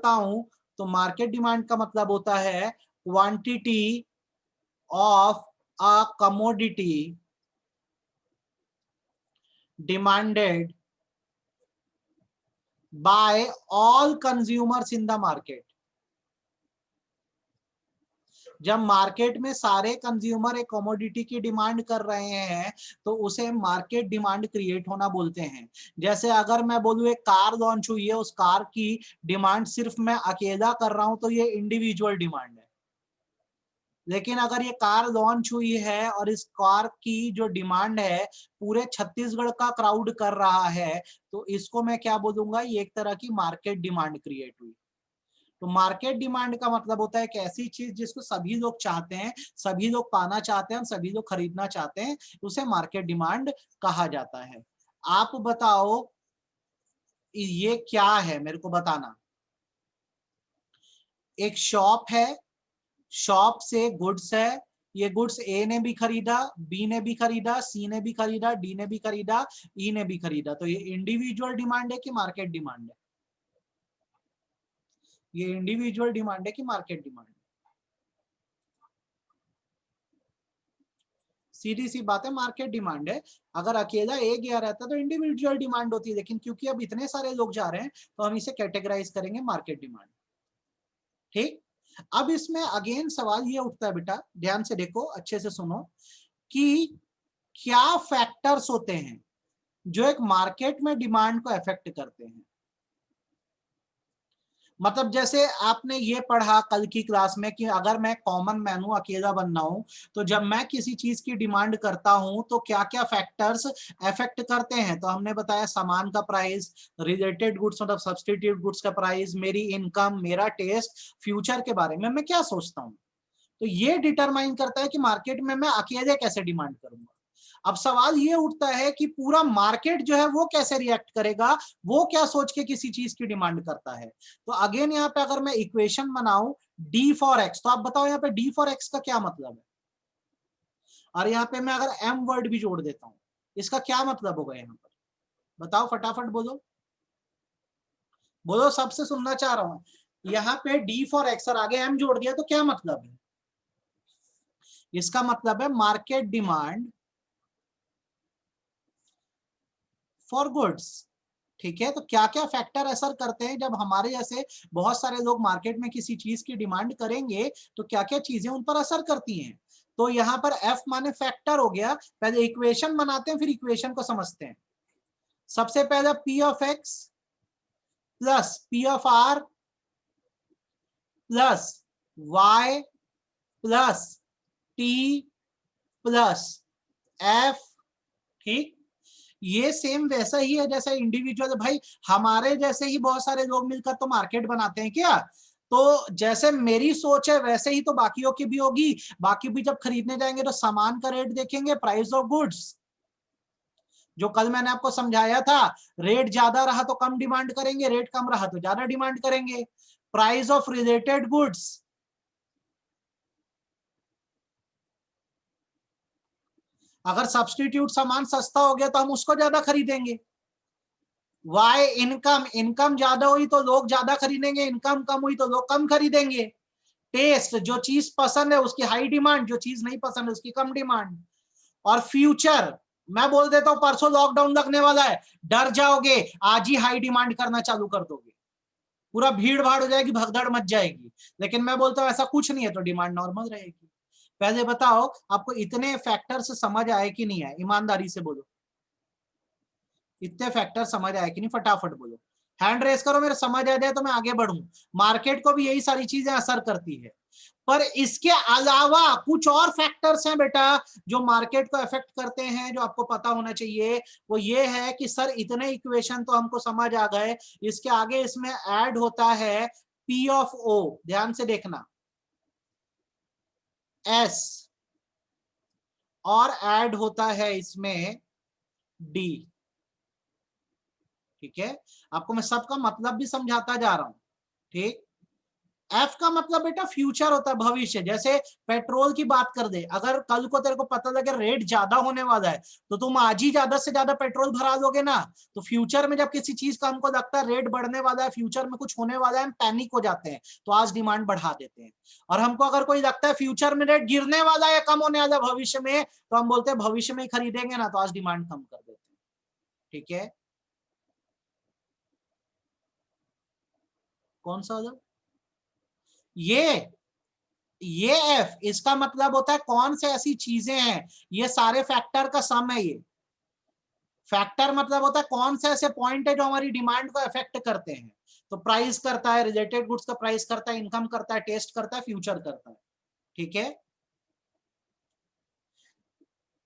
बताऊं तो market demand का मतलब होता है quantity of a commodity demanded by all consumers in the market. जब मार्केट में सारे कंज्यूमर एक कमोडिटी की डिमांड कर रहे हैं तो उसे मार्केट डिमांड क्रिएट होना बोलते हैं। जैसे अगर मैं बोलूं एक कार लॉन्च हुई है, उस कार की डिमांड सिर्फ मैं अकेला कर रहा हूं तो ये इंडिविजुअल डिमांड है। लेकिन अगर ये कार लॉन्च हुई है और इस कार की जो डिमांड है पूरे छत्तीसगढ़ का क्राउड कर रहा है तो इसको मैं क्या बोलूंगा, ये एक तरह की मार्केट डिमांड क्रिएट हुई। तो मार्केट डिमांड का मतलब होता है एक ऐसी चीज जिसको सभी लोग चाहते हैं, सभी लोग पाना चाहते हैं, सभी लोग खरीदना चाहते हैं, उसे मार्केट डिमांड कहा जाता है। आप बताओ ये क्या है, मेरे को बताना। एक शॉप है, शॉप से गुड्स है, ये गुड्स ए ने भी खरीदा, बी ने भी खरीदा, सी ने भी खरीदा, डी ने भी खरीदा, ई ने भी खरीदा। तो ये इंडिविजुअल डिमांड है कि मार्केट डिमांड है? ये इंडिविजुअल डिमांड है कि मार्केट डिमांड है? सीधी सी बात है, मार्केट डिमांड है। अगर अकेला ए गया रहता तो इंडिविजुअल डिमांड होती है, लेकिन क्योंकि अब इतने सारे लोग जा रहे हैं तो हम इसे कैटेगराइज करेंगे मार्केट डिमांड। ठीक। अब इसमें अगेन सवाल ये उठता है बेटा, ध्यान से देखो, अच्छे से सुनो, कि क्या फैक्टर्स होते हैं जो एक मार्केट में डिमांड को अफेक्ट करते हैं। मतलब जैसे आपने ये पढ़ा कल की क्लास में कि अगर मैं कॉमन मैन हूं, अकेला बनना हूं, तो जब मैं किसी चीज की डिमांड करता हूं तो क्या क्या फैक्टर्स अफेक्ट करते हैं। तो हमने बताया सामान का प्राइस, रिलेटेड गुड्स मतलब सब्स्टिट्यूट गुड्स का प्राइस, मेरी इनकम, मेरा टेस्ट, फ्यूचर के बारे में मैं क्या सोचता हूं। तो ये डिटरमाइन करता है कि मार्केट में मैं अकेले कैसे डिमांड करूंगा। अब सवाल ये उठता है कि पूरा मार्केट जो है वो कैसे रिएक्ट करेगा, वो क्या सोच के किसी चीज की डिमांड करता है। तो अगेन यहाँ पे अगर मैं इक्वेशन बनाऊं डी फॉर एक्स, तो आप बताओ यहाँ पे डी फॉर एक्स का क्या मतलब है। और यहाँ पे मैं अगर एम वर्ड भी जोड़ देता हूं, इसका क्या मतलब होगा यहाँ पर, बताओ फटाफट बोलो, बोलो, सबसे सुनना चाह रहा हूं। यहाँ पे डी फॉर एक्स और आगे एम जोड़ दिया तो क्या मतलब है। इसका मतलब है मार्केट डिमांड फॉर गुड्स। ठीक है, तो क्या क्या फैक्टर असर करते हैं जब हमारे जैसे बहुत सारे लोग मार्केट में किसी चीज की डिमांड करेंगे, तो क्या क्या चीजें उन पर असर करती हैं। तो यहां पर एफ माने फैक्टर हो गया। पहले इक्वेशन बनाते हैं फिर इक्वेशन को समझते हैं। सबसे पहले P of X plus P of R plus Y plus T plus F. ठीक, ये सेम वैसा ही है जैसा इंडिविजुअल। भाई हमारे जैसे ही बहुत सारे लोग मिलकर तो मार्केट बनाते हैं क्या। तो जैसे मेरी सोच है वैसे ही तो बाकियों की भी होगी। बाकी भी जब खरीदने जाएंगे तो सामान का रेट देखेंगे, प्राइस ऑफ गुड्स, जो कल मैंने आपको समझाया था। रेट ज्यादा रहा तो कम डिमांड करेंगे, रेट कम रहा तो ज्यादा डिमांड करेंगे। प्राइस ऑफ रिलेटेड गुड्स, अगर सब्स्टिट्यूट सामान सस्ता हो गया तो हम उसको ज्यादा खरीदेंगे। वाई इनकम, इनकम ज्यादा हुई तो लोग ज्यादा खरीदेंगे, इनकम कम हुई तो लोग कम खरीदेंगे। टेस्ट, जो चीज पसंद है उसकी हाई डिमांड, जो चीज नहीं पसंद है उसकी कम डिमांड। और फ्यूचर, मैं बोल देता हूं परसों लॉकडाउन लगने वाला है, डर जाओगे, आज ही हाई डिमांड करना चालू कर दोगे, पूरा भीड़ भाड़ हो जाएगी, भगदड़ मच जाएगी। लेकिन मैं बोलता हूं ऐसा कुछ नहीं है, तो डिमांड नॉर्मल रहेगी। पहले बताओ आपको इतने फैक्टर समझ आए कि नहीं आए, ईमानदारी से बोलो, इतने फैक्टर समझ आए कि नहीं, फटाफट बोलो, हैंड रेस करो, मेरे समझ आ जाए तो मैं आगे बढ़ूं। मार्केट को भी यही सारी चीजें असर करती है, पर इसके अलावा कुछ और फैक्टर्स हैं बेटा जो मार्केट को अफेक्ट करते हैं, जो आपको पता होना चाहिए। वो ये है कि सर इतने इक्वेशन तो हमको समझ आ गए, इसके आगे इसमें ऐड होता है पी ऑफ ओ, ध्यान से देखना, एस, और ऐड होता है इसमें डी। ठीक है, आपको मैं सबका मतलब भी समझाता जा रहा हूं। ठीक, एफ का मतलब बेटा फ्यूचर होता है, भविष्य। जैसे पेट्रोल की बात कर दे, अगर कल को तेरे को पता लगे रेट ज्यादा होने वाला है तो तुम आज ही ज्यादा से ज्यादा पेट्रोल भरा लोगे ना। तो फ्यूचर में जब किसी चीज का हमको लगता है रेट बढ़ने वाला है, फ्यूचर में कुछ होने वाला है, हम पैनिक हो जाते हैं, तो आज डिमांड बढ़ा देते हैं। और हमको अगर कोई लगता है फ्यूचर में रेट गिरने वाला है, कम होने वाला है भविष्य में, तो हम बोलते हैं भविष्य में ही खरीदेंगे ना, तो आज डिमांड कम कर देते हैं। ठीक है, कौन सा वाला? ये एफ, इसका मतलब होता है कौन से ऐसी चीजें हैं, ये सारे फैक्टर का सम है। ये फैक्टर मतलब होता है कौन से ऐसे पॉइंट है जो हमारी डिमांड को अफेक्ट करते हैं। तो प्राइस करता है, रिलेटेड गुड्स का प्राइस करता है, इनकम करता है, टेस्ट करता है, फ्यूचर करता है। ठीक है,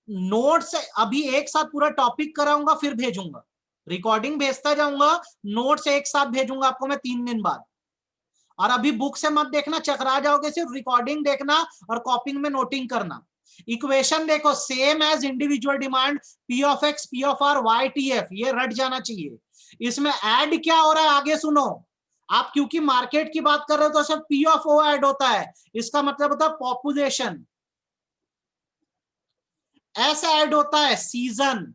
नोट्स अभी एक साथ पूरा टॉपिक कराऊंगा, फिर भेजूंगा, रिकॉर्डिंग भेजता जाऊंगा, नोट्स एक साथ भेजूंगा आपको मैं 3 दिन बाद। और अभी बुक से मत देखना, चकरा जाओगे, सिर्फ रिकॉर्डिंग देखना और कॉपिंग में नोटिंग करना। इक्वेशन देखो, same as individual demand, P of X, P of R, Y T F, ये रट जाना चाहिए। इसमें ऐड क्या हो रहा है आगे सुनो। आप क्योंकि मार्केट की बात कर रहे हो तो सब पी ऑफ ओ ऐड होता है, इसका मतलब होता है पॉपुलेशन। एस ऐड होता है सीजन,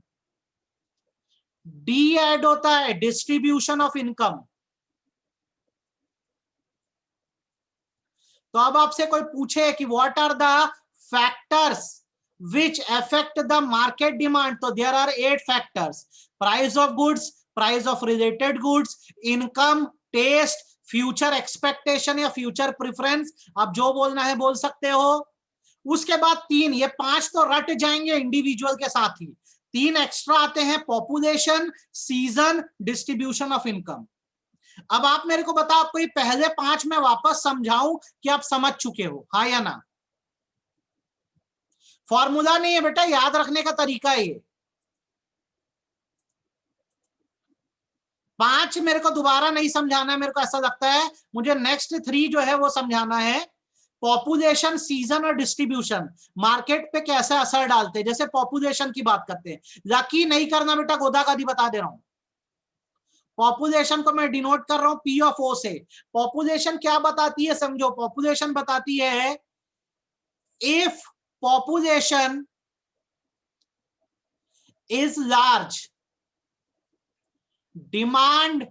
डी ऐड होता है डिस्ट्रीब्यूशन ऑफ इनकम। तो अब आपसे कोई पूछे कि what are the factors which affect the market demand, तो there are 8 factors: price of goods, price of related goods, income, taste, future expectation या future preference, आप जो बोलना है बोल सकते हो। उसके बाद 3, ये 5 तो रट जाएंगे इंडिविजुअल के साथ ही, 3 एक्स्ट्रा आते हैं: population, season, distribution of income. अब आप मेरे को बताओ, आपको ये पहले 5 मैं वापस समझाऊं कि आप समझ चुके हो, हाँ या ना? फॉर्मूला नहीं है बेटा, याद रखने का तरीका है ये। 5 मेरे को दोबारा नहीं समझाना है, मेरे को ऐसा लगता है मुझे नेक्स्ट 3 जो है वो समझाना है। पॉपुलेशन, सीजन और डिस्ट्रीब्यूशन मार्केट पे कैसे असर डालते हैं। जैसे पॉपुलेशन की बात करते हैं, लकी नहीं करना बेटा, गोदागादी बता दे रहा हूं। पॉपुलेशन को मैं डिनोट कर रहा हूं पी ऑफ ओ से। पॉपुलेशन क्या बताती है समझो, पॉपुलेशन बताती है if population is large, demand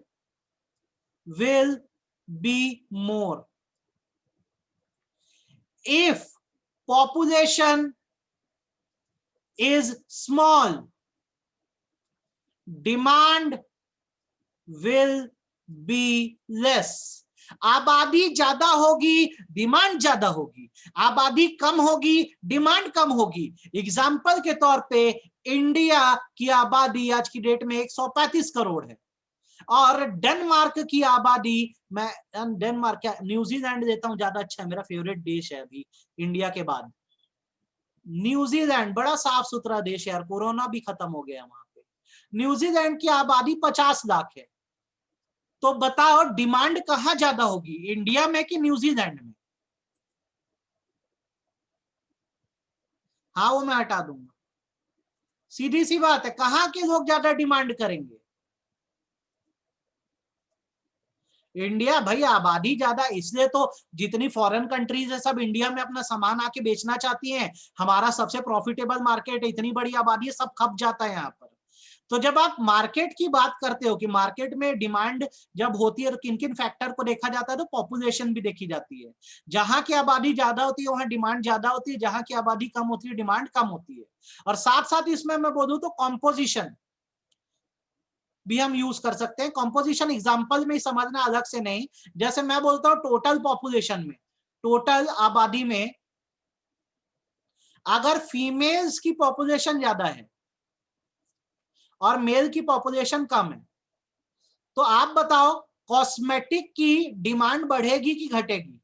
will be more. If population is small, demand will be less. आबादी ज्यादा होगी, डिमांड ज्यादा होगी, आबादी कम होगी, डिमांड कम होगी। एग्जाम्पल के तौर पे इंडिया की आबादी आज की डेट में 135 करोड़ है, और डेनमार्क की आबादी, मैं डेनमार्क क्या, न्यूजीलैंड देता हूं, ज्यादा अच्छा है, मेरा फेवरेट देश है अभी इंडिया के बाद। न्यूजीलैंड बड़ा साफ सुथरा देश है यार, कोरोना भी खत्म हो गया वहां पे। न्यूजीलैंड की आबादी 50 लाख है। तो बताओ डिमांड कहां ज्यादा होगी, इंडिया में कि न्यूजीलैंड में? हाँ वो मैं हटा दूंगा, सीधी सी बात है, कहां के लोग ज्यादा डिमांड करेंगे? इंडिया भाई, आबादी ज्यादा, इसलिए तो जितनी फॉरेन कंट्रीज है सब इंडिया में अपना सामान आके बेचना चाहती हैं। हमारा सबसे प्रॉफिटेबल मार्केट है, इतनी बड़ी आबादी है, सब खप जाता है यहाँ पर। तो जब आप मार्केट की बात करते हो कि मार्केट में डिमांड जब होती है तो किन किन फैक्टर को देखा जाता है, तो पॉपुलेशन भी देखी जाती है। जहां की आबादी ज्यादा होती है वहां डिमांड ज्यादा होती है, जहां की आबादी कम होती है डिमांड कम होती है। और साथ साथ इसमें मैं बोलूं तो कॉम्पोजिशन भी हम यूज कर सकते हैं। कॉम्पोजिशन एग्जांपल में समझना, अलग से नहीं। जैसे मैं बोलता हूं टोटल पॉपुलेशन में, टोटल आबादी में अगर फीमेल्स की पॉपुलेशन ज्यादा है और मेल की पॉपुलेशन कम है, तो आप बताओ कॉस्मेटिक की डिमांड बढ़ेगी कि घटेगी?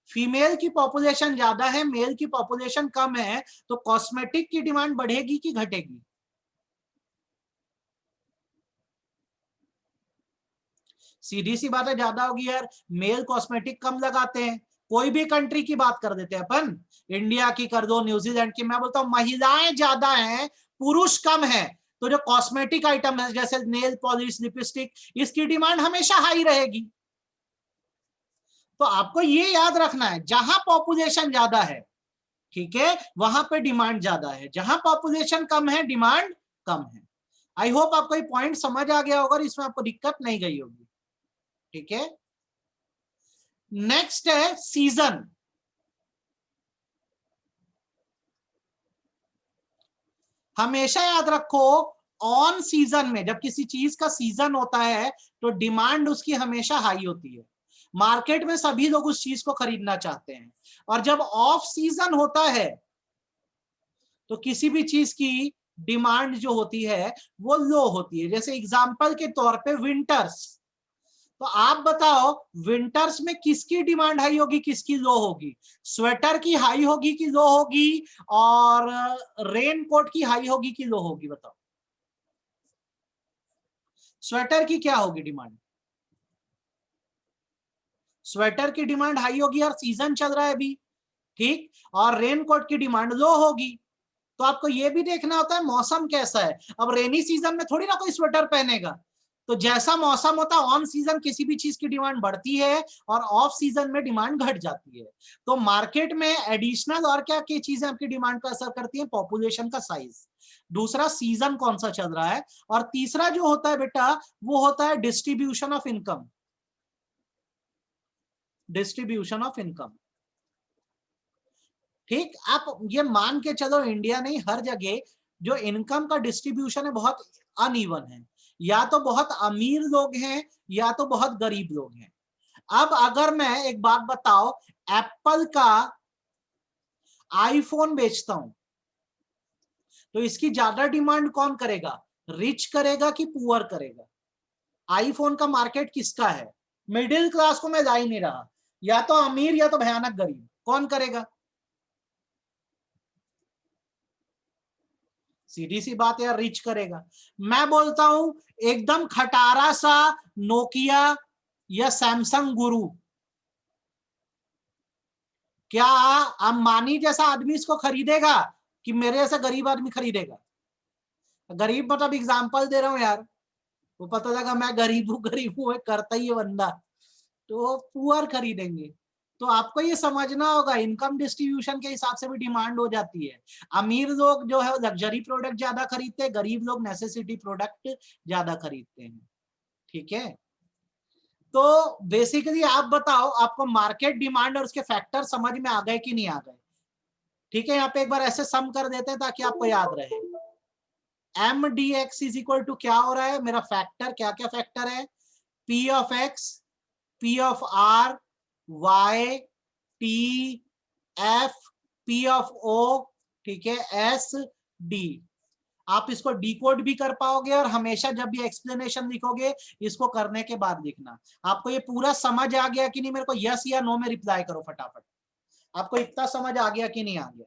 फीमेल की पॉपुलेशन ज्यादा है, मेल की पॉपुलेशन कम है, तो कॉस्मेटिक की डिमांड बढ़ेगी कि घटेगी? सीधी सी बात है, ज्यादा होगी यार। मेल कॉस्मेटिक कम लगाते हैं। कोई भी कंट्री की बात कर देते हैं अपन, इंडिया की कर दो, न्यूजीलैंड की, मैं बोलता हूं महिलाएं ज्यादा हैं, पुरुष कम है, तो जो कॉस्मेटिक आइटम है जैसे नेल पॉलिश, लिपस्टिक, इसकी डिमांड हमेशा हाई रहेगी। तो आपको ये याद रखना है, जहां पॉपुलेशन ज्यादा है, ठीक है, वहां पे डिमांड ज्यादा है, जहां पॉपुलेशन कम है डिमांड कम है। आई होप आपको ये पॉइंट समझ आ गया होगा, इसमें आपको दिक्कत नहीं गई होगी, ठीक है। नेक्स्ट है सीजन। हमेशा याद रखो, ऑन सीजन में जब किसी चीज का सीजन होता है तो डिमांड उसकी हमेशा हाई होती है, मार्केट में सभी लोग उस चीज को खरीदना चाहते हैं। और जब ऑफ सीजन होता है तो किसी भी चीज की डिमांड जो होती है वो लो होती है। जैसे एग्जांपल के तौर पे विंटर्स, तो आप बताओ विंटर्स में किसकी डिमांड हाई होगी, किसकी लो होगी? स्वेटर की हाई होगी कि लो होगी, और रेन कोट की हाई होगी कि लो होगी? बताओ, स्वेटर की क्या होगी डिमांड? स्वेटर की डिमांड हाई होगी और सीजन चल रहा है अभी, ठीक, और रेन कोट की डिमांड लो होगी। तो आपको यह भी देखना होता है मौसम कैसा है। अब रेनी सीजन में थोड़ी ना कोई स्वेटर पहनेगा, तो जैसा मौसम होता है ऑन सीजन किसी भी चीज की डिमांड बढ़ती है और ऑफ सीजन में डिमांड घट जाती है। तो मार्केट में एडिशनल और क्या क्या चीजें आपकी डिमांड का असर करती है? पॉपुलेशन का साइज, दूसरा सीजन कौन सा चल रहा है, और तीसरा जो होता है बेटा वो होता है distribution of income. Distribution of income, ठीक। आप ये मान के चलो इंडिया नहीं, हर जगह जो इनकम का डिस्ट्रीब्यूशन है बहुत अनइवन है, या तो बहुत अमीर लोग हैं या तो बहुत गरीब लोग हैं। अब अगर मैं एक बात बताओ, एप्पल का आईफोन बेचता हूं तो इसकी ज्यादा डिमांड कौन करेगा? रिच करेगा कि पुअर करेगा? आईफोन का मार्केट किसका है? मिडिल क्लास को मैं जा ही नहीं रहा, या तो अमीर या तो भयानक गरीब, कौन करेगा? सीधी सी बात है, रिच करेगा। मैं बोलता हूं एकदम खटारा सा नोकिया या सैमसंग गुरु, क्या अंबानी जैसा आदमी इसको खरीदेगा कि मेरे जैसा गरीब आदमी खरीदेगा? गरीब मतलब एग्जांपल दे रहा हूं यार, वो पता लगा मैं गरीब हूं करता ही है बंदा, तो पुअर खरीदेंगे। तो आपको ये समझना होगा इनकम डिस्ट्रीब्यूशन के हिसाब से भी डिमांड हो जाती है। अमीर लोग जो है लग्जरी प्रोडक्ट ज्यादा खरीदते हैं, गरीब लोग नेसेसिटी प्रोडक्ट ज्यादा खरीदते हैं, ठीक है। तो बेसिकली आप बताओ, आपको मार्केट डिमांड और उसके फैक्टर समझ में आ गए कि नहीं आ गए? ठीक है, यहाँ पे एक बार ऐसे सम कर देते हैं ताकि आपको याद रहे। M D X is equal to क्या हो रहा है मेरा फैक्टर, क्या क्या फैक्टर है? P of X, P of R, Y, T, F, P of O, ठीक है, एस, डी। आप इसको डिकोड भी कर पाओगे, और हमेशा जब भी एक्सप्लेनेशन लिखोगे इसको करने के बाद लिखना। आपको ये पूरा समझ आ गया कि नहीं? मेरे को यस या नो में रिप्लाई करो फटाफट। आपको इतना समझ आ गया कि नहीं आ गया?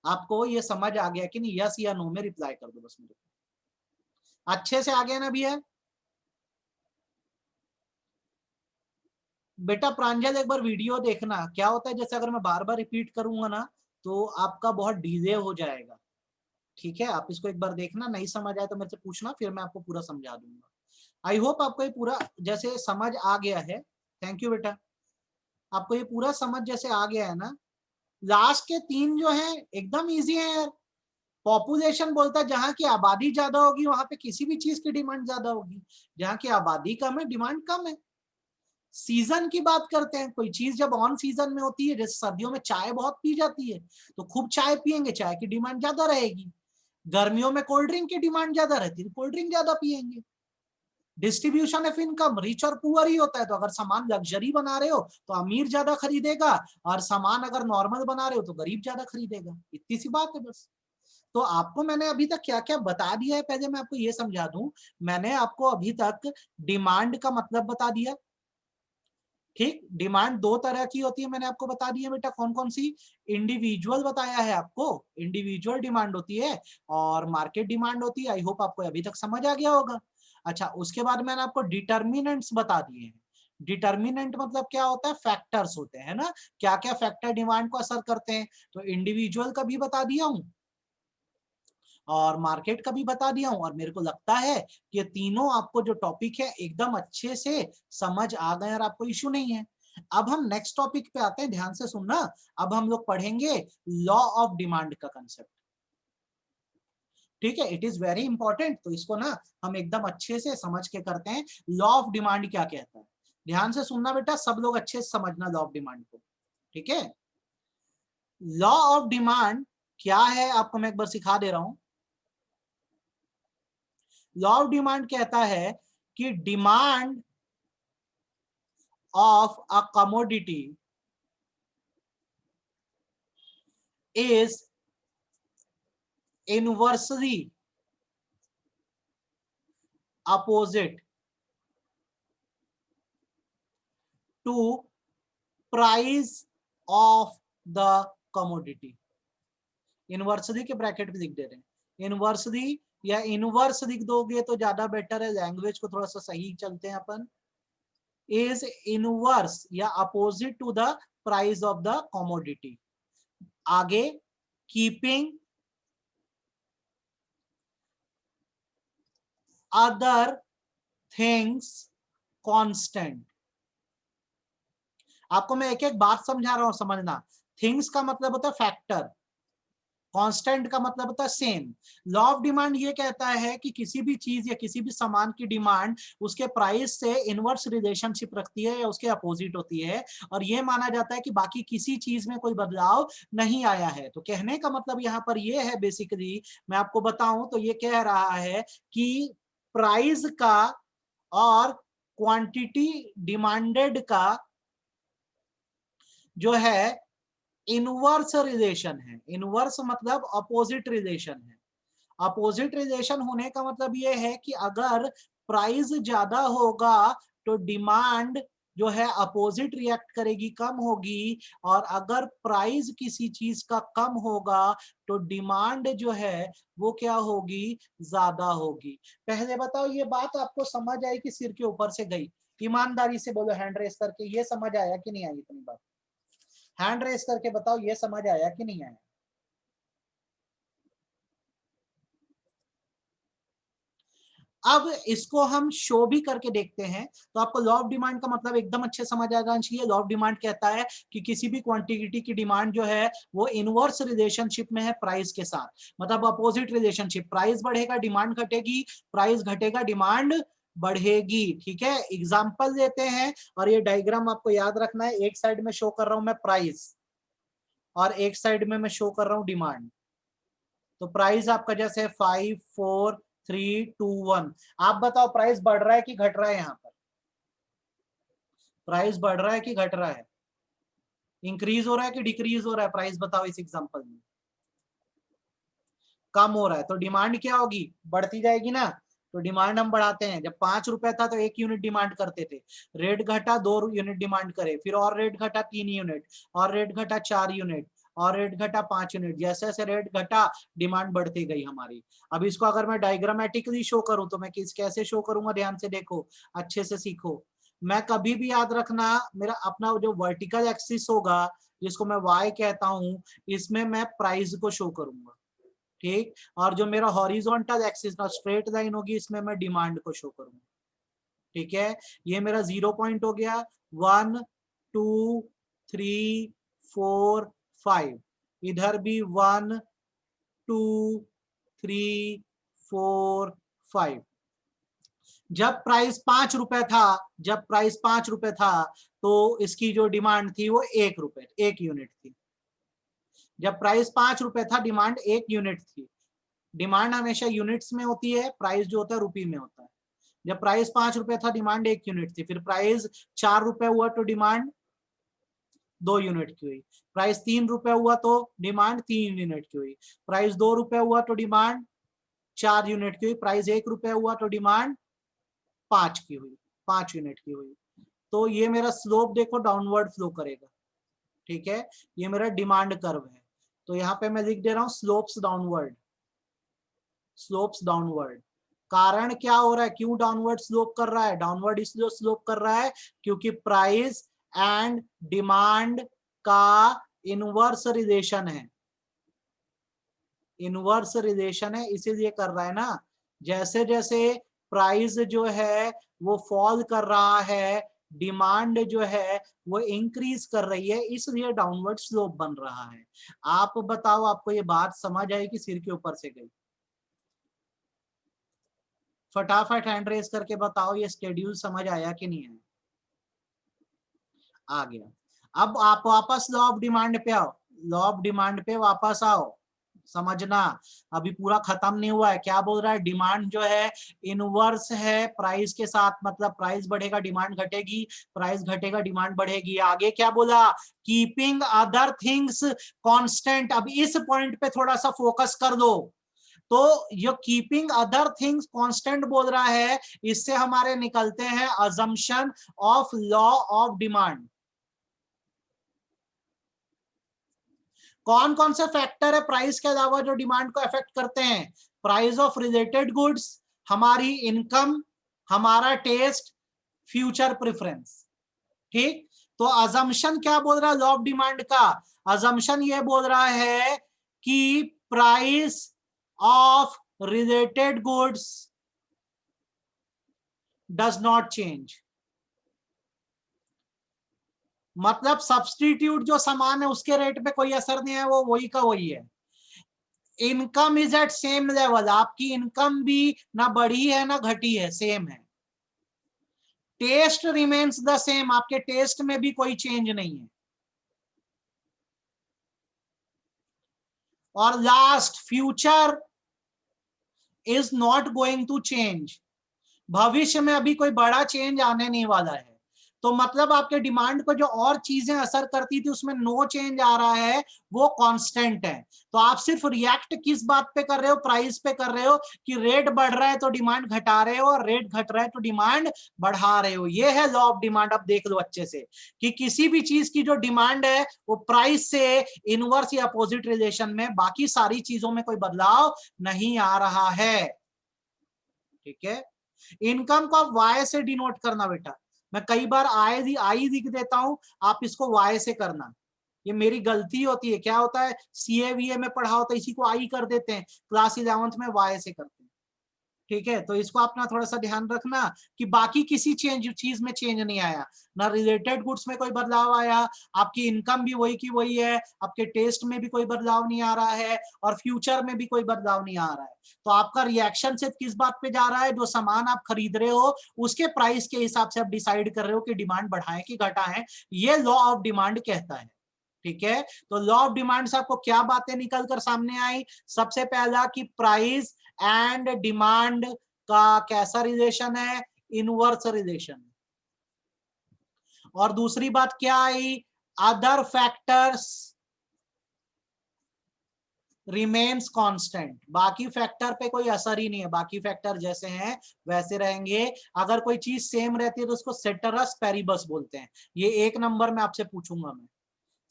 आपको ये समझ आ गया कि नहीं? यस या नो में रिप्लाई कर दो बस मेरे को। अच्छे से आ गया ना भैया? बेटा प्रांजल एक बार वीडियो देखना, क्या होता है जैसे अगर मैं बार बार रिपीट करूंगा ना तो आपका बहुत डिले हो जाएगा, ठीक है। आप इसको एक बार देखना, नहीं समझ आए तो मेरे से पूछना, फिर मैं आपको पूरा समझा दूंगा। आई होप आपको ये पूरा जैसे समझ आ गया है। थैंक यू बेटा। आपको ये पूरा समझ जैसे आ गया है ना? लास्ट के तीन जो है एकदम इजी है यार। पॉपुलेशन बोलता है जहां की आबादी ज्यादा होगी वहां पे किसी भी चीज की डिमांड ज्यादा होगी, जहां की आबादी कम है डिमांड कम है। सीजन की बात करते हैं, कोई चीज जब ऑन सीजन में होती है, जैसे सर्दियों में चाय बहुत पी जाती है तो खूब चाय पियेंगे, चाय की डिमांड ज्यादा रहेगी। गर्मियों में कोल्ड ड्रिंक की डिमांड ज्यादा रहती है, कोल्ड ड्रिंक ज्यादा पियेंगे। डिस्ट्रीब्यूशन ऑफ इनकम रिच और पुअर ही होता है। तो अगर सामान लग्जरी बना रहे हो तो अमीर ज्यादा खरीदेगा, और सामान अगर नॉर्मल बना रहे हो तो गरीब ज्यादा खरीदेगा। इतनी सी बात है बस। तो आपको मैंने अभी तक क्या क्या बता दिया है, पहले मैं आपको ये समझा दूं। मैंने आपको अभी तक डिमांड का मतलब बता दिया, ठीक। डिमांड दो तरह की होती है मैंने आपको बता दिया बेटा, कौन कौन सी? इंडिविजुअल बताया है आपको, इंडिविजुअल डिमांड होती है, और मार्केट डिमांड होती है। आई होप आपको अभी तक समझ आ गया होगा। अच्छा, उसके बाद मैंने आपको डिटर्मिनेंट्स बता दिए हैं। डिटर्मिनेंट मतलब क्या होता है? फैक्टर्स होते हैं ना, क्या क्या फैक्टर डिमांड को असर करते हैं। तो इंडिविजुअल का भी बता दिया हूं, और मार्केट का भी बता दिया हूं। और मेरे को लगता है कि तीनों आपको जो टॉपिक है एकदम अच्छे से समझ आ गए और आपको इश्यू नहीं है। अब हम नेक्स्ट टॉपिक पे आते हैं, ध्यान से सुनना। अब हम लोग पढ़ेंगे लॉ ऑफ डिमांड का कंसेप्ट। ठीक है, इट इज वेरी इंपॉर्टेंट, तो इसको ना हम एकदम अच्छे से समझ के करते हैं। लॉ ऑफ डिमांड क्या कहता है, ध्यान से सुनना बेटा, सब लोग अच्छे से समझना लॉ ऑफ डिमांड को। ठीक है, लॉ ऑफ डिमांड क्या है आपको मैं एक बार सिखा दे रहा हूं। लॉ ऑफ डिमांड कहता है कि demand of a commodity is inversely opposite to price of the commodity. Inversely के ब्रैकेट में लिख दे रहे हैं, इनवर्सली या इनवर्स लिख दोगे तो ज्यादा बेटर है, लैंग्वेज को थोड़ा सा सही चलते हैं अपन। इज इनवर्स या opposite to the price of the commodity. आगे कीपिंग अदर थिंग्स कांस्टेंट। आपको मैं एक एक बात समझा रहा हूं, समझना। थिंग्स का मतलब होता है फैक्टर, कांस्टेंट का मतलब होता है सेम। लॉ ऑफ डिमांड ये कहता है कि किसी भी चीज या किसी भी सामान की डिमांड उसके प्राइस से इनवर्स रिलेशनशिप रखती है या उसके अपोजिट होती है, और ये माना जाता है कि बाकी किसी चीज में कोई बदलाव नहीं आया है। तो कहने का मतलब यहाँ पर ये है, बेसिकली मैं आपको बताऊं तो ये कह रहा है कि प्राइस का और क्वांटिटी डिमांडेड का जो है इनवर्स रिलेशन है। इनवर्स मतलब अपोजिट रिलेशन है। अपोजिट रिलेशन होने का मतलब ये है कि अगर प्राइस ज्यादा होगा तो डिमांड जो है अपोजिट रिएक्ट करेगी, कम होगी। और अगर प्राइस किसी चीज का कम होगा तो डिमांड जो है वो क्या होगी, ज्यादा होगी। पहले बताओ ये बात आपको समझ आई कि सिर के ऊपर से गई? ईमानदारी से बोलो, हैंड रेस करके, ये समझ आया कि नहीं आई इतनी बात? हैंड रेस करके बताओ ये समझ आया कि नहीं आया? अब इसको हम शो भी करके देखते हैं तो आपको लॉ ऑफ डिमांड का मतलब एकदम अच्छे समझ आ जाना चाहिए। लॉ ऑफ डिमांड कहता है कि किसी भी क्वांटिटी की डिमांड जो है वो इनवर्स रिलेशनशिप में है प्राइस के साथ, मतलब अपोजिट रिलेशनशिप। प्राइस बढ़ेगा डिमांड घटेगी, प्राइस घटेगा डिमांड बढ़ेगी। ठीक है, एग्जाम्पल देते हैं, और ये डायग्राम आपको याद रखना है। एक साइड में शो कर रहा हूं मैं प्राइस और एक साइड में मैं शो कर रहा हूं डिमांड। तो प्राइस आपका जैसे 5 4 3 2 1। आप बताओ प्राइस बढ़ रहा है कि घट रहा है? यहाँ पर प्राइस बढ़ रहा है कि घट रहा है? इंक्रीज हो रहा है कि डिक्रीज हो रहा है? प्राइस बताओ इस एग्जांपल में। कम हो रहा है, तो डिमांड क्या होगी, बढ़ती जाएगी ना। तो डिमांड हम बढ़ाते हैं। जब 5 रुपए था तो 1 यूनिट डिमांड करते थे, रेट घटा 2 यूनिट डिमांड करे, फिर और रेट घटा 3 यूनिट, और रेट घटा 4 यूनिट, और रेट घटा 5 यूनिट। जैसे जैसे रेट घटा डिमांड बढ़ती गई हमारी। अब इसको अगर मैं डायग्रामेटिकली शो करूं तो मैं कैसे शो करूंगा, ध्यान से देखो, अच्छे से सीखो। मैं कभी भी याद रखना, मेरा अपना जो वर्टिकल एक्सिस होगा जिसको मैं वाई कहता हूं, इसमें मैं प्राइस को शो करूंगा। ठीक, और जो मेरा हॉरिजॉन्टल एक्सिस ना स्ट्रेट लाइन होगी, इसमें मैं डिमांड को शो करूंगा। ठीक है, ये मेरा 0 पॉइंट हो गया, 1 2 3 4 5। इधर भी 1 2 3 4 5। जब प्राइस 5 रुपए था, जब प्राइस 5 रुपए था तो इसकी जो डिमांड थी वो 1 रुपए 1 यूनिट थी। जब प्राइस 5 रुपए था डिमांड 1 यूनिट थी। डिमांड हमेशा यूनिट्स में होती है, प्राइस जो होता है रुपये में होता है। जब प्राइस 5 रुपए था डिमांड 1 यूनिट थी, फिर प्राइस 4 रुपए हुआ तो डिमांड 2 यूनिट की हुई। प्राइस 3 रुपए हुआ तो डिमांड 3 यूनिट की हुई। प्राइस 2 रुपए हुआ तो डिमांड 4 यूनिट की हुई। प्राइस 1 रुपए हुआ तो डिमांड 5 की हुई, 5 यूनिट की हुई। तो ये मेरा स्लोप देखो डाउनवर्ड फ्लो करेगा। ठीक है, ये मेरा डिमांड कर्व है। तो यहाँ पे मैं लिख दे रहा हूँ स्लोप्स डाउनवर्ड, स्लोप्स डाउनवर्ड। कारण क्या हो रहा है, क्यों डाउनवर्ड स्लोप कर रहा है? डाउनवर्ड इसलिए स्लोप कर रहा है क्योंकि प्राइस एंड डिमांड का इनवर्स रिलेशन है। इनवर्स रिलेशन है, इसीलिए कर रहा है ना। जैसे जैसे प्राइस जो है वो फॉल कर रहा है, डिमांड जो है वो इंक्रीज कर रही है, इसलिए डाउनवर्ड स्लोप बन रहा है। आप बताओ, आपको ये बात समझ आई कि सिर के ऊपर से गई? फटाफट हैंड रेस करके बताओ, ये स्केड्यूल समझ आया कि नहीं आया? आ गया। अब आप वापस लॉ ऑफ डिमांड पे आओ, लॉ ऑफ डिमांड पे वापस आओ। समझना, अभी पूरा खत्म नहीं हुआ है। क्या बोल रहा है? डिमांड जो है इनवर्स है प्राइस के साथ, मतलब प्राइस बढ़ेगा डिमांड घटेगी, प्राइस घटेगा डिमांड बढ़ेगी। आगे क्या बोला? Keeping other things constant. अब इस पॉइंट पे थोड़ा सा फोकस कर दो। तो ये कीपिंग अदर थिंग्स कांस्टेंट बोल रहा है, इससे हमारे निकलते हैं assumption of law of demand. कौन कौन से फैक्टर है प्राइस के अलावा जो डिमांड को अफेक्ट करते हैं? प्राइस ऑफ रिलेटेड गुड्स, हमारी इनकम, हमारा टेस्ट, फ्यूचर प्रेफरेंस। ठीक, तो अजम्पशन क्या बोल रहा है लॉ ऑफ डिमांड का? अजम्पशन ये बोल रहा है कि price of related goods does not change. मतलब सब्स्टिट्यूट जो सामान है उसके रेट पे कोई असर नहीं है, वो वही का वही है। Income is at same level, आपकी इनकम भी ना बढ़ी है ना घटी है, सेम है। टेस्ट रिमेन्स द सेम, आपके टेस्ट में भी कोई चेंज नहीं है। और last, future is not going to change, भविष्य में अभी कोई बड़ा चेंज आने नहीं वाला है। तो मतलब आपके डिमांड को जो और चीजें असर करती थी उसमें नो चेंज आ रहा है, वो कांस्टेंट है। तो आप सिर्फ रिएक्ट किस बात पे कर रहे हो? प्राइस पे कर रहे हो कि रेट बढ़ रहा है तो डिमांड घटा रहे हो, और रेट घट रहा है तो डिमांड बढ़ा रहे हो। ये है लॉ ऑफ डिमांड। अब देख लो अच्छे से कि किसी भी चीज की जो डिमांड है वो प्राइस से इनवर्स या अपोजिट रिलेशन में, बाकी सारी चीजों में कोई बदलाव नहीं आ रहा है। ठीक है, इनकम को आप वाई से डिनोट करना बेटा। मैं कई बार आई लिख देता हूं, आप इसको वाई से करना। ये मेरी गलती होती है। क्या होता है, सीए में पढ़ा होता है, इसी को आई कर देते हैं, क्लास 11th में वाई से करते हैं। ठीक है, तो इसको अपना थोड़ा सा ध्यान रखना कि बाकी किसी चीज में चेंज नहीं आया, ना रिलेटेड गुड्स में कोई बदलाव आया, आपकी इनकम भी वही की वही है, आपके टेस्ट में भी कोई बदलाव नहीं आ रहा है, और फ्यूचर में भी कोई बदलाव नहीं आ रहा है। तो आपका रिएक्शन सिर्फ किस बात पे जा रहा है? जो सामान आप खरीद रहे हो उसके प्राइस के हिसाब से आप डिसाइड कर रहे हो कि डिमांड बढ़ाएं कि घटाएं। ये लॉ ऑफ डिमांड कहता है। ठीक है, तो लॉ ऑफ डिमांड से आपको क्या बातें निकल कर सामने आई? सबसे पहला कि प्राइस एंड डिमांड का कैसा रिलेशन है? Inverse relation. और दूसरी बात क्या आई? अदर फैक्टर्स रिमेन्स कांस्टेंट, बाकी फैक्टर पे कोई असर ही नहीं है, बाकी फैक्टर जैसे हैं वैसे रहेंगे। अगर कोई चीज सेम रहती है तो उसको सेटरस पेरिबस बोलते हैं। ये 1 नंबर में आपसे पूछूंगा मैं।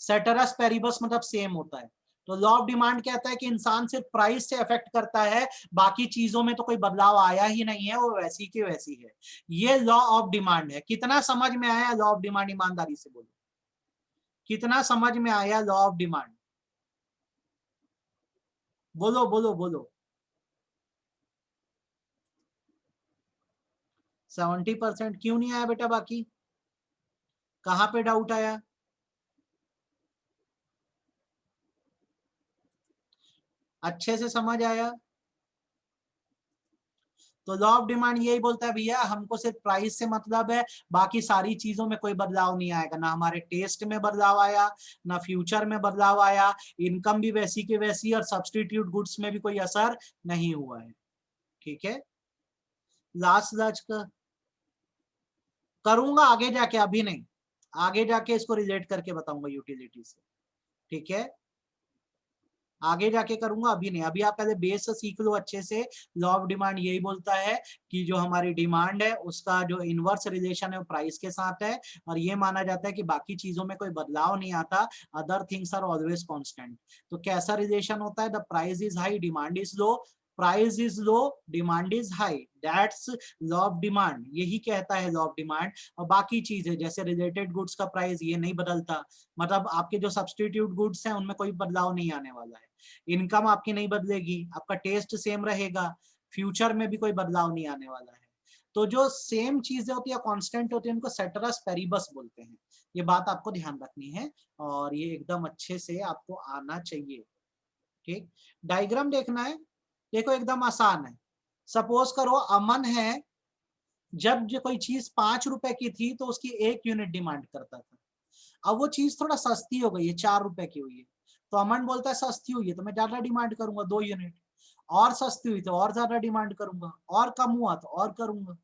सेटरस पेरिबस मतलब सेम होता है। तो लॉ ऑफ डिमांड कहता है कि इंसान सिर्फ प्राइस से अफेक्ट करता है, बाकी चीजों में तो कोई बदलाव आया ही नहीं है, वो वैसी की वैसी है। ये लॉ ऑफ डिमांड है। कितना समझ में आया लॉ ऑफ डिमांड? ईमानदारी से बोलो, कितना समझ में आया लॉ ऑफ डिमांड? बोलो बोलो बोलो। 70%? क्यों नहीं आया बेटा? बाकी कहां पे डाउट आया? अच्छे से समझ आया? तो लॉ ऑफ डिमांड यही बोलता है भैया, हमको सिर्फ प्राइस से मतलब है, बाकी सारी चीजों में कोई बदलाव नहीं आएगा। ना हमारे टेस्ट में बदलाव आया, ना फ्यूचर में बदलाव आया, इनकम भी वैसी की वैसी, और सब्सटीट्यूट गुड्स में भी कोई असर नहीं हुआ है। ठीक है, लास्ट लास्ट का करूंगा आगे जाके, अभी नहीं, आगे जाके इसको रिलेट करके बताऊंगा यूटिलिटी से। ठीक है, आगे जाके करूंगा, अभी नहीं। अभी आप पहले बेस सीख लो अच्छे से। लॉ ऑफ डिमांड यही बोलता है कि जो हमारी डिमांड है उसका जो इनवर्स रिलेशन है वो प्राइस के साथ है, और ये माना जाता है कि बाकी चीजों में कोई बदलाव नहीं आता, other things are always constant. तो कैसा रिलेशन होता है? The price is high, demand is low, price is low, demand is high, that's law of demand, यही कहता है लॉ ऑफ डिमांड। और बाकी चीजें जैसे रिलेटेड गुड्स का प्राइस ये नहीं बदलता, मतलब आपके जो सब्स्टिट्यूट गुड्स हैं उनमें कोई बदलाव नहीं आने वाला है। इनकम आपकी नहीं बदलेगी, आपका टेस्ट सेम रहेगा, फ्यूचर में भी कोई बदलाव नहीं आने वाला है। तो जो सेम चीजें होती है, कांस्टेंट होती है, उनको सेटरस पेरिबस बोलते हैं। ये बात आपको ध्यान रखनी है और ये एकदम अच्छे से आपको आना चाहिए। ठीक, डायग्राम देखना है, देखो एकदम आसान है। सपोज करो अमन है, जब जो कोई चीज 5 रुपए की थी तो उसकी 1 यूनिट डिमांड करता था। अब वो चीज थोड़ा सस्ती हो गई है, 4 रुपए की हुई है, तो अमन बोलता है सस्ती हुई है तो मैं ज्यादा डिमांड करूंगा 2 यूनिट, और सस्ती हुई तो और ज्यादा डिमांड करूंगा, और कम हुआ तो और करूंगा।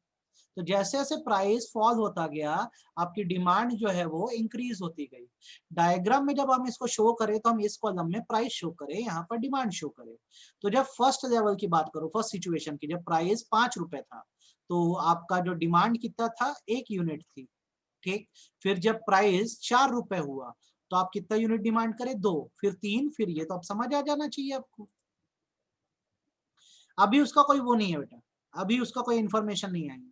तो जैसे जैसे प्राइस फॉल होता गया, आपकी डिमांड जो है वो इंक्रीज होती गई। डायग्राम में जब हम इसको शो करें तो हम इस कॉलम में प्राइस शो करें, यहाँ पर डिमांड शो करें। तो जब फर्स्ट लेवल की बात करो, फर्स्ट सिचुएशन की, जब प्राइस 5 रुपए था तो आपका जो डिमांड कितना था, 1 यूनिट थी। ठीक, फिर जब प्राइस 4 रुपए हुआ तो आप कितना यूनिट डिमांड करें, 2, फिर 3, फिर ये तो आप समझ आ जाना चाहिए आपको। अभी उसका कोई वो नहीं है बेटा, अभी उसका कोई इंफॉर्मेशन नहीं आई।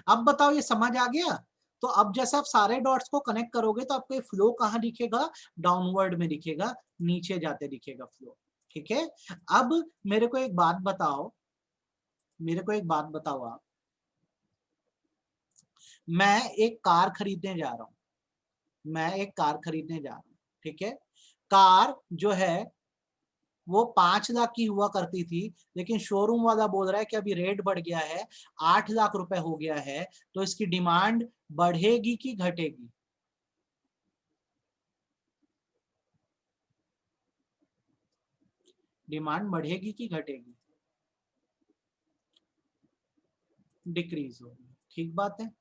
अब बताओ ये समझ आ गया? तो अब जैसे आप सारे डॉट्स को कनेक्ट करोगे तो आपको फ्लो कहाँ दिखेगा, डाउनवर्ड में दिखेगा, नीचे जाते दिखेगा फ्लो। ठीक है, अब मेरे को एक बात बताओ, मेरे को एक बात बताओ आप, मैं एक कार खरीदने जा रहा हूं, मैं एक कार खरीदने जा रहा हूं। ठीक है, कार जो है वो 5 लाख की हुआ करती थी, लेकिन शोरूम वाला बोल रहा है कि अभी रेट बढ़ गया है, 8 लाख रुपए हो गया है, तो इसकी डिमांड बढ़ेगी कि घटेगी? डिमांड बढ़ेगी कि घटेगी? डिक्रीज होगी, ठीक बात है।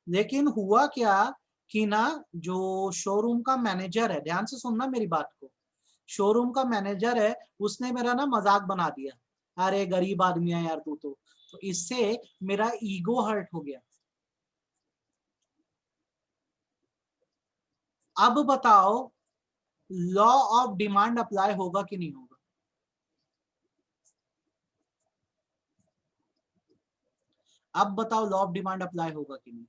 लेकिन हुआ क्या कि ना, जो शोरूम का मैनेजर है, ध्यान से सुनना मेरी बात को, शोरूम का मैनेजर है, उसने मेरा ना मजाक बना दिया, अरे गरीब आदमी है यार तू तो इससे मेरा ईगो हर्ट हो गया। अब बताओ लॉ ऑफ डिमांड अप्लाई होगा कि नहीं होगा? अब बताओ लॉ ऑफ डिमांड अप्लाई होगा कि नहीं?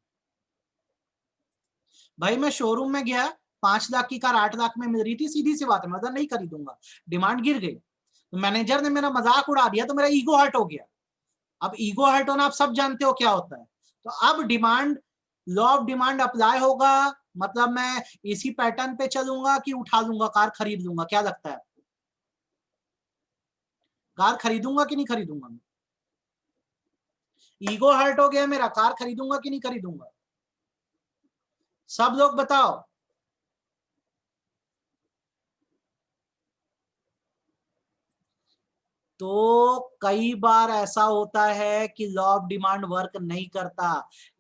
भाई मैं शोरूम में गया, 5 लाख की कार 8 लाख में मिल रही थी, सीधी सी बात है, मतलब नहीं खरीदूंगा, डिमांड गिर गई, तो मैनेजर ने मेरा मजाक उड़ा दिया तो मेरा ईगो हर्ट हो गया। अब ईगो हर्ट होना आप सब जानते हो क्या होता है। तो अब demand, law of demand apply होगा, मतलब मैं इसी पैटर्न पे चलूंगा कि उठा लूंगा, कार खरीद लूंगा, क्या लगता है आपको? कार खरीदूंगा कि नहीं खरीदूंगा? मैं, ईगो हर्ट हो गया मेरा, कार खरीदूंगा कि नहीं खरीदूंगा? सब लोग बताओ। तो कई बार ऐसा होता है कि लॉ ऑफ डिमांड वर्क नहीं करता।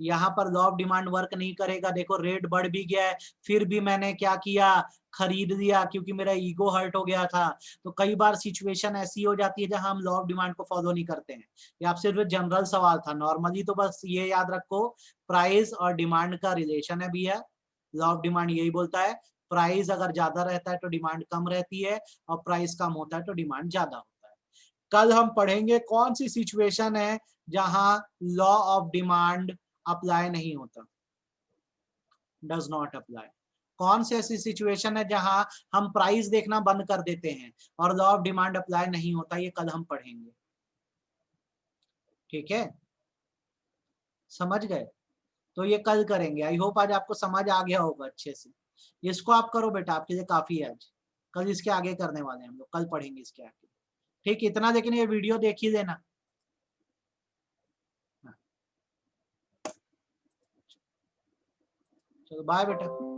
यहाँ पर लॉ ऑफ डिमांड वर्क नहीं करेगा, देखो रेट बढ़ भी गया है, फिर भी मैंने क्या किया, खरीद लिया, क्योंकि मेरा ईगो हर्ट हो गया था। तो कई बार सिचुएशन ऐसी हो जाती है जहां हम लॉ ऑफ डिमांड को फॉलो नहीं करते हैं। ये आप सिर्फ जनरल सवाल था, नॉर्मली तो बस ये याद रखो, प्राइस और डिमांड का रिलेशन है भैया। लॉ ऑफ डिमांड यही बोलता है, प्राइस अगर ज्यादा रहता है तो डिमांड कम रहती है, और प्राइस कम होता है तो डिमांड ज्यादा होता है। कल हम पढ़ेंगे कौन सी सिचुएशन है जहां लॉ ऑफ डिमांड अप्लाई नहीं होता, डज नॉट अप्लाई। कौन सी ऐसी सिचुएशन है जहां हम प्राइस देखना बंद कर देते हैं और लॉ ऑफ डिमांड अप्लाई नहीं होता, ये कल हम पढ़ेंगे। ठीक है, समझ गए? तो ये कल करेंगे, आई होप आज आपको समझ आ गया होगा अच्छे से। इसको आप करो बेटा, आपके लिए काफी है आज, कल इसके आगे करने वाले हैं हम लोग, कल पढ़ेंगे इसके आगे। ठीक, इतना लेकिन ये वीडियो देख ही लेना। चलो बाय बेटा।